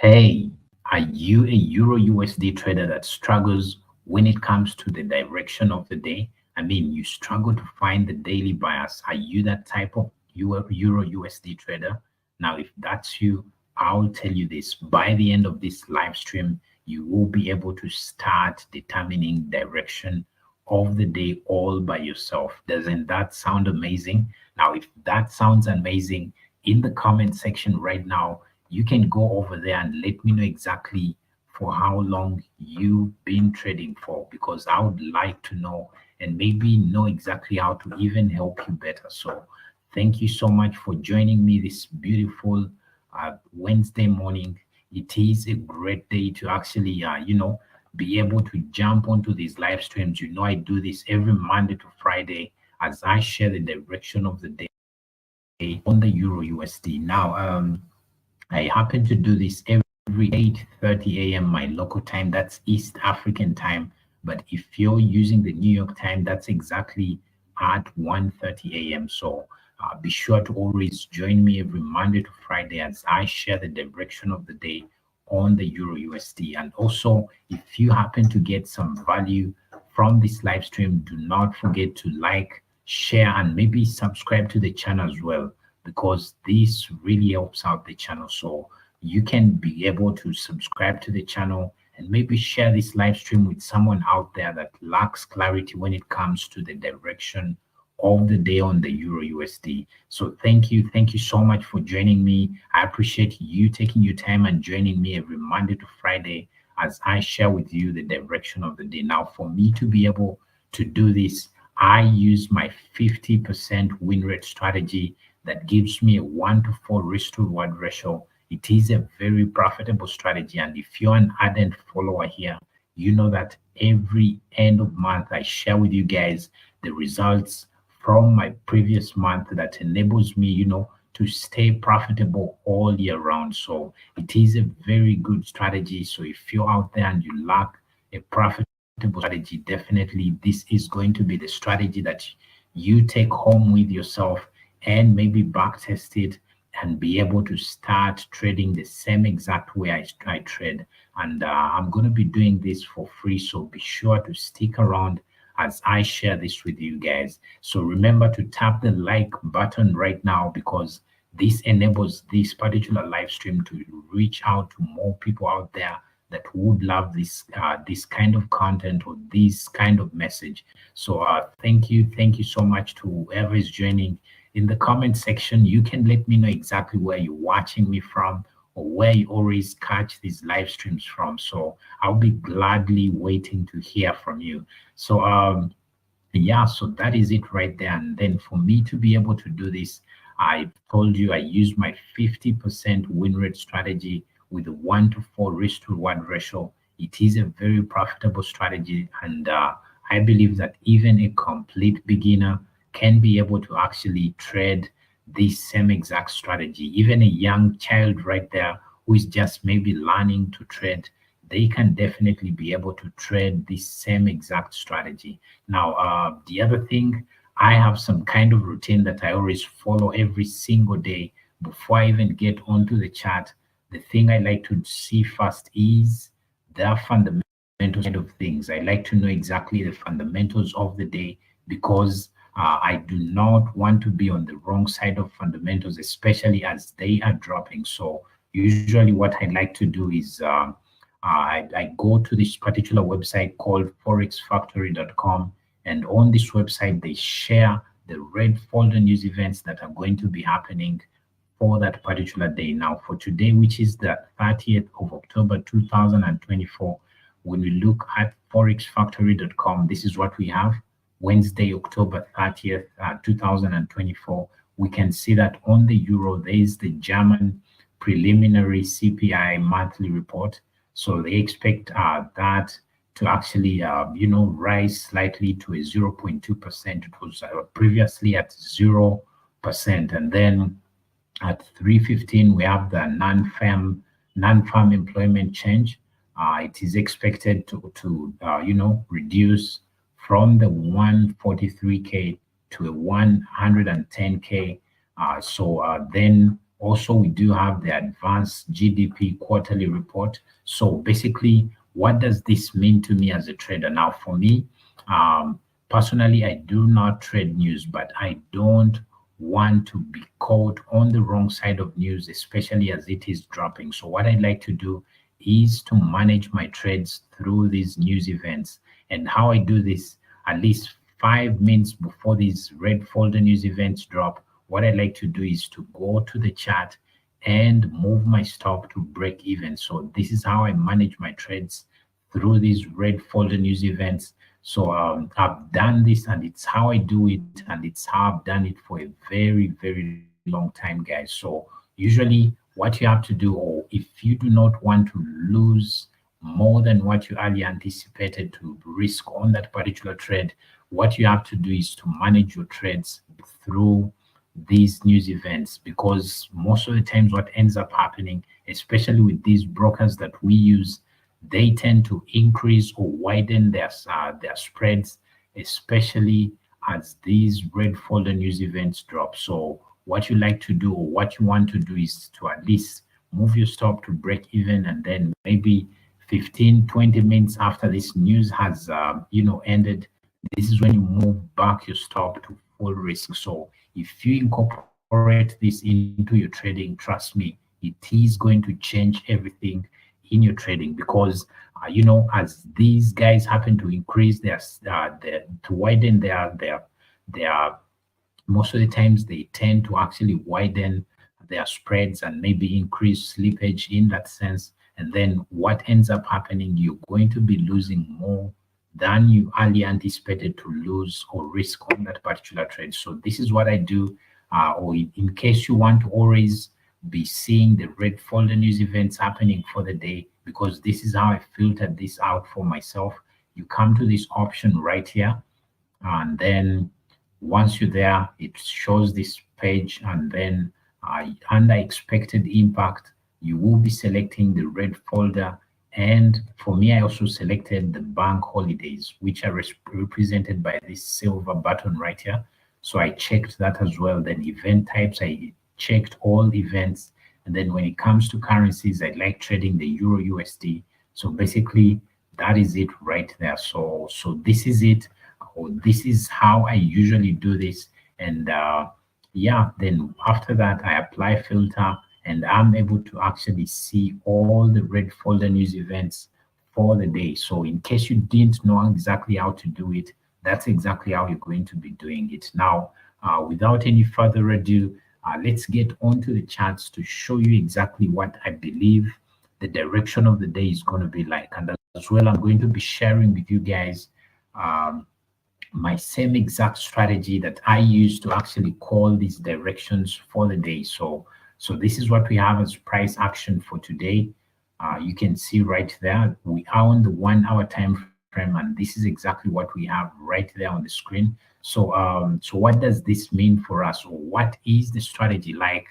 Hey, are you a Euro USD trader that struggles when it comes to the direction of the day? I mean, you struggle to find the daily bias. Are you that type of Euro USD trader? Now, if that's you, I'll tell you this. By the end of this live stream, you will be able to start determining direction of the day all by yourself. Doesn't that sound amazing? Now, if that sounds amazing, in the comment section right now, you can go over there and let me know exactly for how long you've been trading for, because I would like to know and maybe know exactly how to even help you better. So thank you so much for joining me this beautiful Wednesday morning. It is a great day to actually, be able to jump onto these live streams. I do this every Monday to Friday as I share the direction of the day on the Euro USD. Now, I happen to do this every 8:30 a.m. my local time. That's East African time. But if you're using the New York time, that's exactly at 1:30 a.m. So be sure to always join me every Monday to Friday as I share the direction of the day on the Euro USD. And also, if you happen to get some value from this live stream, do not forget to like, share, and maybe subscribe to the channel as well, because this really helps out the channel. So you can be able to subscribe to the channel and maybe share this live stream with someone out there that lacks clarity when it comes to the direction of the day on the Euro USD. So thank you so much for joining me. I appreciate you taking your time and joining me every Monday to Friday as I share with you the direction of the day. Now, for me to be able to do this, I use my 50% win rate strategy that gives me a 1-to-4 risk to reward ratio. It is a very profitable strategy. And if you're an ardent follower here, you know that every end of month I share with you guys the results from my previous month that enables me, to stay profitable all year round. So it is a very good strategy. So if you're out there and you lack a profitable strategy, definitely this is going to be the strategy that you take home with yourself and maybe back test it and be able to start trading the same exact way I trade. And I'm going to be doing this for free. So be sure to stick around as I share this with you guys. So remember to tap the like button right now, because this enables this particular live stream to reach out to more people out there that would love this kind of content or this kind of message. So thank you so much to whoever is joining. In the comment section, you can let me know exactly where you're watching me from or where you always catch these live streams from. So I'll be gladly waiting to hear from you. So yeah, so that is it right there. And then for me to be able to do this, I told you I use my 50% win rate strategy with a 1-to-4 risk to reward ratio. It is a very profitable strategy, and I believe that even a complete beginner can be able to actually trade this same exact strategy. Even a young child right there who is just maybe learning to trade, they can definitely be able to trade this same exact strategy. Now, the other thing, I have some kind of routine that I always follow every single day before I even get onto the chart. The thing I like to see first is the fundamentals side of things. I like to know exactly the fundamentals of the day, because I do not want to be on the wrong side of fundamentals, especially as they are dropping. So usually what I like to do is I go to this particular website called forexfactory.com, and on this website they share the red folder news events that are going to be happening for that particular day. Now, for today, which is the 30th of October 2024, when we look at forexfactory.com, this is what we have. Wednesday, October 30th, 2024, we can see that on the euro, there is the German preliminary CPI monthly report. So they expect that to actually, rise slightly to a 0.2%. It was previously at 0%. And then at 3:15, we have the non-farm employment change. It is expected to reduce from the 143K to a 110K. So then Also, we do have the advanced GDP quarterly report. So basically, what does this mean to me as a trader? Now, for me, personally, I do not trade news, but I don't want to be caught on the wrong side of news, especially as it is dropping. So what I like to do is to manage my trades through these news events. And how I do this, at least 5 minutes before these red folder news events drop, what I like to do is to go to the chart and move my stop to break even. So this is how I manage my trades through these red folder news events. So I've done this, and it's how I do it, and it's how I've done it for a very, very long time, guys. So usually what you have to do, or if you do not want to lose more than what you earlier anticipated to risk on that particular trade, what you have to do is to manage your trades through these news events, because most of the times what ends up happening, especially with these brokers that we use, they tend to increase or widen their spreads, especially as these red folder news events drop. So what you like to do, or what you want to do, is to at least move your stop to break even, and then maybe 15-20 minutes after this news has ended, this is when you move back your stop to full risk. So if you incorporate this into your trading, trust me, it is going to change everything in your trading, because as these guys happen to increase to widen their most of the times they tend to actually widen their spreads and maybe increase slippage in that sense. And then what ends up happening, you're going to be losing more than you earlier anticipated to lose or risk on that particular trade. So this is what I do, or in case you want to always be seeing the red folder news events happening for the day, because this is how I filtered this out for myself. You come to this option right here, and then once you're there, it shows this page, and then under expected impact, you will be selecting the red folder. And for me, I also selected the bank holidays, which are represented by this silver button right here. So I checked that as well. Then event types, I checked all events. And then when it comes to currencies, I like trading the Euro USD. So basically, that is it right there. So this is it. Or this is how I usually do this. And yeah, then after that, I apply filter, and I'm able to actually see all the red folder news events for the day. So in case you didn't know exactly how to do it, that's exactly how you're going to be doing it. Now, without any further ado, let's get onto the charts to show you exactly what I believe the direction of the day is going to be like. And as well, I'm going to be sharing with you guys my same exact strategy that I use to actually call these directions for the day. So this is what we have as price action for today. You can see right there, we are on the 1 hour time frame, and this is exactly what we have right there on the screen. So what does this mean for us, or what is the strategy like?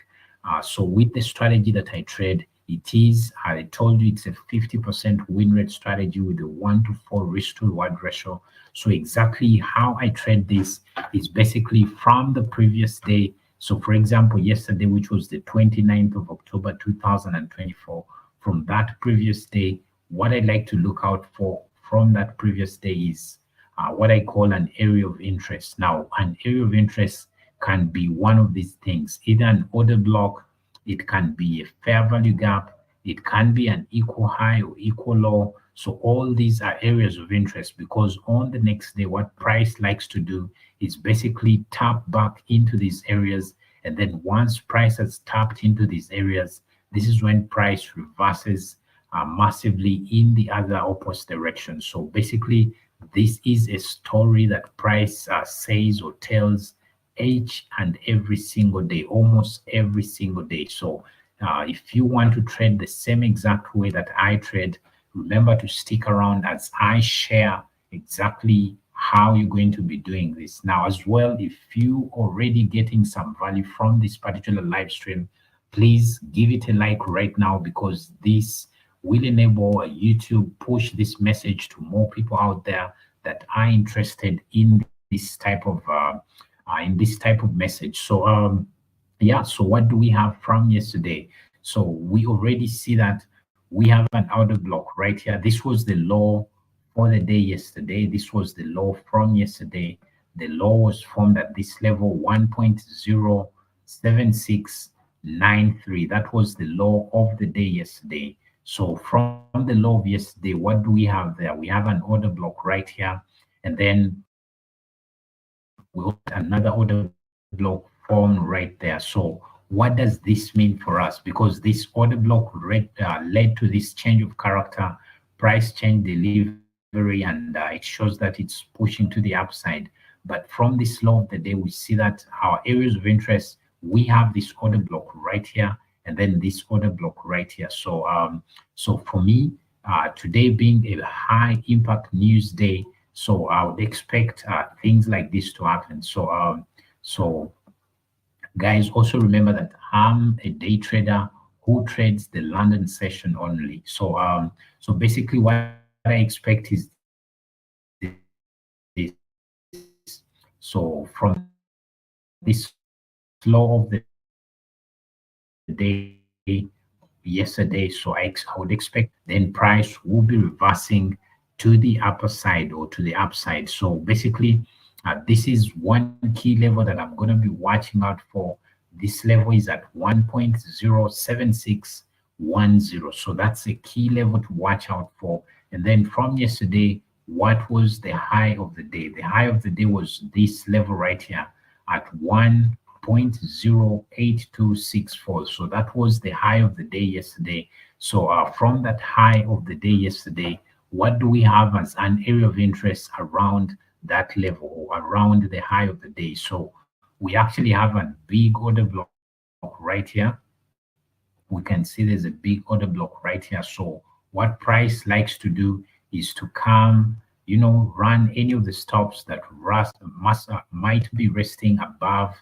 So with the strategy that I trade, it is, I told you, it's a 50% win rate strategy with a 1-to-4 risk to reward ratio. So exactly how I trade this is basically from the previous day. So for example, yesterday, which was the 29th of October 2024, from that previous day, what I like to look out for from that previous day is what I call an area of interest. Now, an area of interest can be one of these things, either an order block, it can be a fair value gap, it can be an equal high or equal low. So all these are areas of interest, because on the next day, what price likes to do is basically tap back into these areas. And then once price has tapped into these areas, this is when price reverses massively in the other opposite direction. So basically, this is a story that price says or tells each and every single day, almost every single day. So if you want to trade the same exact way that I trade, remember to stick around as I share exactly how you're going to be doing this. Now, as well, if you already getting some value from this particular live stream, please give it a like right now, because this will enable YouTube push this message to more people out there that are interested in this type of message. So yeah, so what do we have from yesterday? So we already see that we have an order block right here. This was the low for the day yesterday. This was the low from yesterday. The low was formed at this level 1.07693. That was the low of the day yesterday. So from the low of yesterday, what do we have there? We have an order block right here. And then we also had another order block formed right there. So what does this mean for us? Because this order block led to this change of character, price change delivery, and it shows that it's pushing to the upside. But from this low of the day, we see that our areas of interest, we have this order block right here, and then this order block right here. So for me, today being a high impact news day, so I would expect things like this to happen. So guys, also remember that I'm a day trader who trades the London session only. So basically, what I expect is this. So from this low of the day yesterday, so I would expect then price will be reversing to the upper side or to the upside. So basically, this is one key level that I'm going to be watching out for. This level is at 1.07610. So that's a key level to watch out for. And then from yesterday, what was the high of the day? The high of the day was this level right here at 1.08264. So that was the high of the day yesterday. So from that high of the day yesterday, what do we have as an area of interest around that level or around the high of the day? So we actually have a big order block right here. We can see there's a big order block right here. So what price likes to do is to come, run any of the stops that might be resting above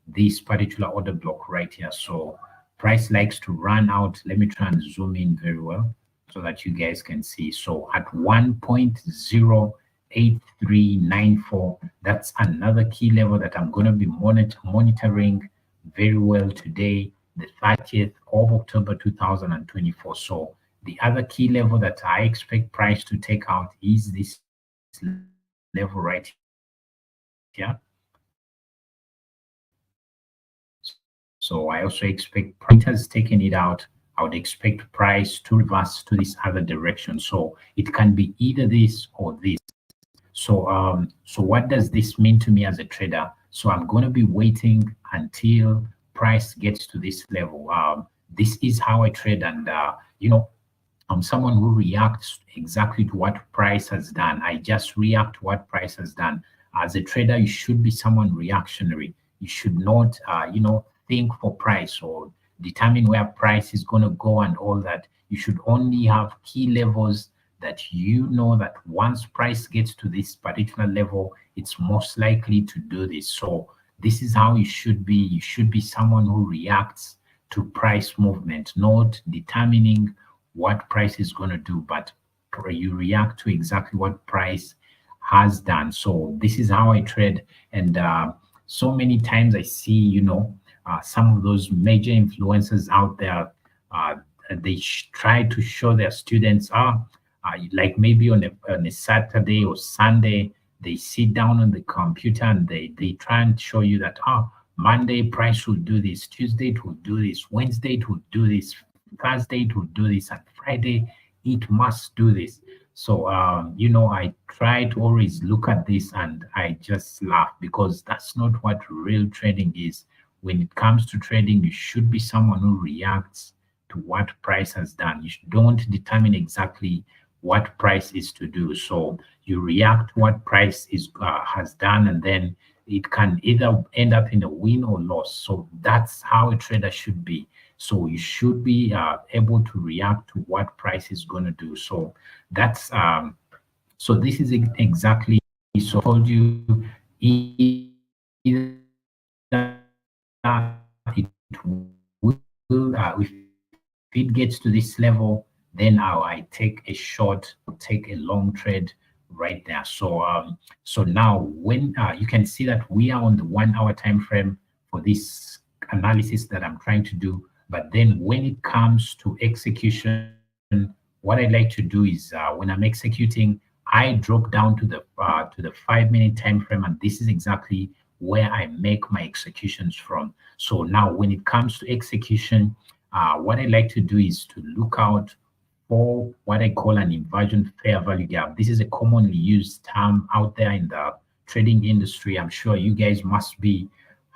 this particular order block right here. So price likes to run out. Let me try and zoom in very well so that you guys can see. So at 1.08394, that's another key level that I'm going to be monitoring very well today, the 30th of October 2024. So the other key level that I expect price to take out is this level right here. So I also expect price has taken it out. I would expect price to reverse to this other direction. So it can be either this or this. So what does this mean to me as a trader? So I'm going to be waiting until price gets to this level. This is how I trade, and I'm someone who reacts exactly to what price has done. I just react to what price has done. As a trader, you should be someone reactionary. You should not, think for price or determine where price is going to go and all that. You should only have key levels that you know that once price gets to this particular level, it's most likely to do this. So this is how you should be. You should be someone who reacts to price movement, not determining what price is going to do, but you react to exactly what price has done. So this is how I trade. And so many times I see, some of those major influencers out there, they try to show their students, like maybe on a Saturday or Sunday, they sit down on the computer and they try and show you that, Monday price will do this, Tuesday it will do this, Wednesday it will do this, Thursday it will do this, and Friday it must do this. So I try to always look at this and I just laugh, because that's not what real trading is. When it comes to trading, you should be someone who reacts to what price has done. Don't determine exactly what price is to do. So you react to what price has done, and then it can either end up in a win or loss. So that's how a trader should be. So you should be able to react to what price is going to do. So that's so this is exactly, so I told you, either it will if it gets to this level, then I take a short, take a long trade right there. So now when you can see that we are on the 1 hour time frame for this analysis that I'm trying to do. But then when it comes to execution, what I like to do is when I'm executing, I drop down to the 5 minute time frame, and this is exactly where I make my executions from. So now, when it comes to execution, what I like to do is to look out for what I call an inversion fair value gap. This is a commonly used term out there in the trading industry. I'm sure you guys must be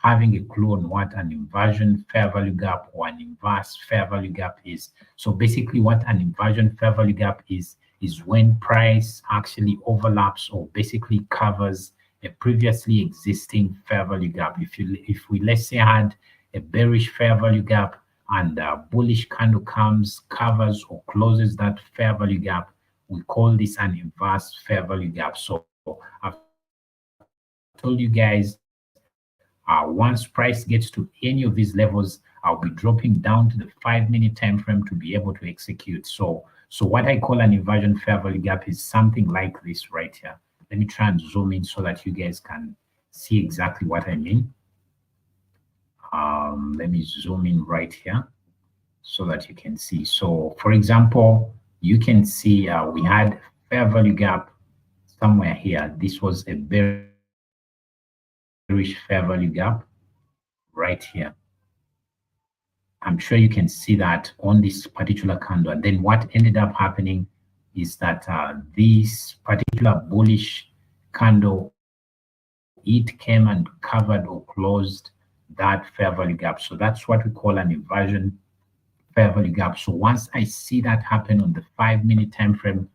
having a clue on what an inversion fair value gap or an inverse fair value gap is. So basically, what an inversion fair value gap is when price actually overlaps or basically covers a previously existing fair value gap. If we let's say had a bearish fair value gap and a bullish candle comes, covers or closes that fair value gap, we call this an inverse fair value gap. So I've told you guys, once price gets to any of these levels, I'll be dropping down to the 5 minute time frame to be able to execute. So what I call an inversion fair value gap is something like this right here. Let me try and zoom in so that you guys can see exactly what I mean. Let me zoom in right here so that you can see. So for example, you can see we had fair value gap somewhere here. This was a bearish fair value gap right here. I'm sure you can see that on this particular candle. And then what ended up happening is that this particular bullish candle, it came and covered or closed that fair value gap. So that's what we call an inversion fair value gap. So once I see that happen on the 5 minute time frame,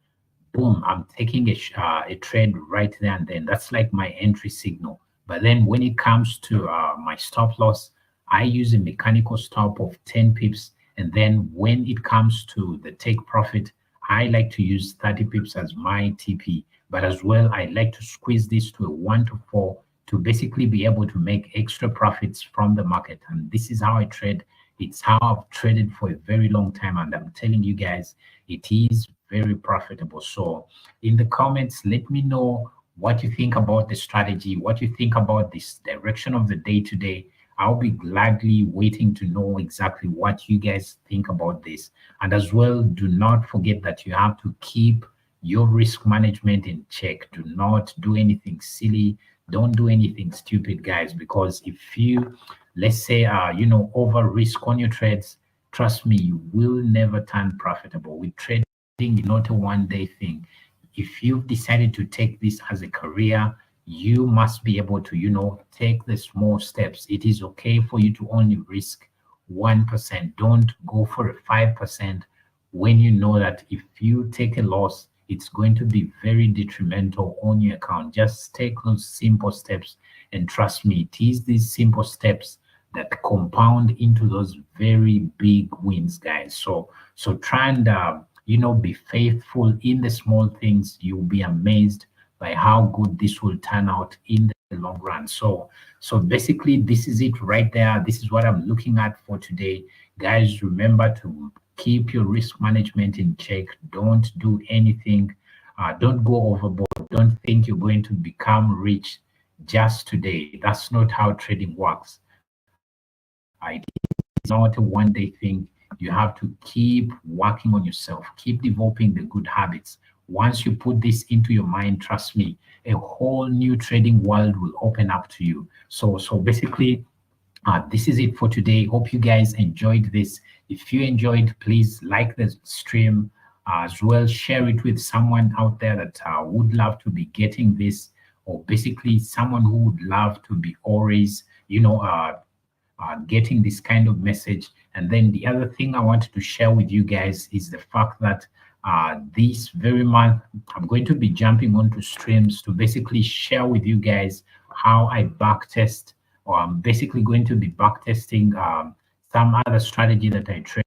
boom, I'm taking a trade right there and then. That's like my entry signal. But then when it comes to my stop loss, I use a mechanical stop of 10 pips. And then when it comes to the take profit, I like to use 30 pips as my TP. But as well, I like to squeeze this to a 1 to 4 to basically be able to make extra profits from the market. And this is how I trade. It's how I've traded for a very long time. And I'm telling you guys, it is very profitable. So in the comments, let me know what you think about the strategy, what you think about this direction of the day today. I'll be gladly waiting to know exactly what you guys think about this. And as well, do not forget that you have to keep your risk management in check. Do not do anything silly. Don't do anything stupid, guys, because if you, let's say, over risk on your trades, trust me, you will never turn profitable. With trading, it's not a one-day thing. If you've decided to take this as a career, you must be able to, take the small steps. It is okay for you to only risk 1%. Don't go for a 5% when you know that if you take a loss, it's going to be very detrimental on your account. Just take those simple steps, and trust me, it is these simple steps that compound into those very big wins, guys. So try and be faithful in the small things. You'll be amazed by how good this will turn out in the long run. So basically, this is it right there. This is what I'm looking at for today, guys. Remember to keep your risk management in check. Don't do anything. Don't go overboard. Don't think you're going to become rich just today. That's not how trading works. It is not a one-day thing. You have to keep working on yourself, keep developing the good habits. Once you put this into your mind, trust me, a whole new trading world will open up to you. So basically, this is it for today. Hope you guys enjoyed this. If you enjoyed, please like the stream, as well share it with someone out there that would love to be getting this, or basically someone who would love to be always, getting this kind of message. And then the other thing I wanted to share with you guys is the fact that this very month, I'm going to be jumping onto streams to basically share with you guys how I backtest, or I'm basically going to be backtesting some other strategy that I trade